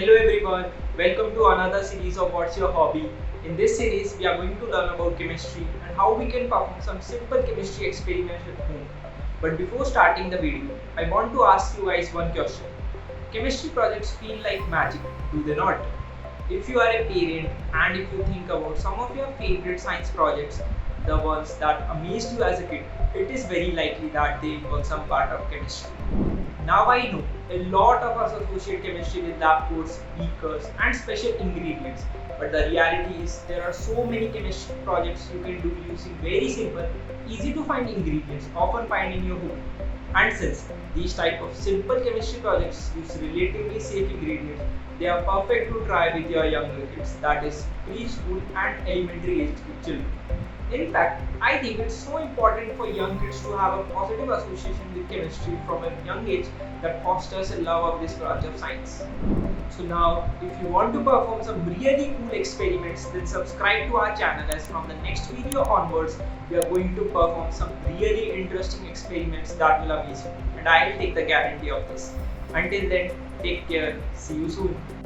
Hello everyone, welcome to another series of What's Your Hobby. In this series, we are going to learn about chemistry and how we can perform some simple chemistry experiments at home. But before starting the video, I want to ask you guys one question. Chemistry projects feel like magic, do they not? If you are a parent and if you think about some of your favorite science projects, the ones that amazed you as a kid, it is very likely that they involve some part of chemistry. Now I know a lot of us associate chemistry with lab coats, beakers, and special ingredients. But the reality is there are so many chemistry projects you can do using very simple, easy to find ingredients, often found in your home. And since these type of simple chemistry projects use relatively safe ingredients, they are perfect to try with your younger kids, that is preschool and elementary aged children. In fact, I think it's so important for young kids to have a positive association with chemistry from a young age that fosters a love of this branch of science. So now, if you want to perform some really cool experiments, then subscribe to our channel as from the next video onwards, we are going to perform some really interesting experiments that will amaze you. And I will take the guarantee of this. Until then, take care. See you soon.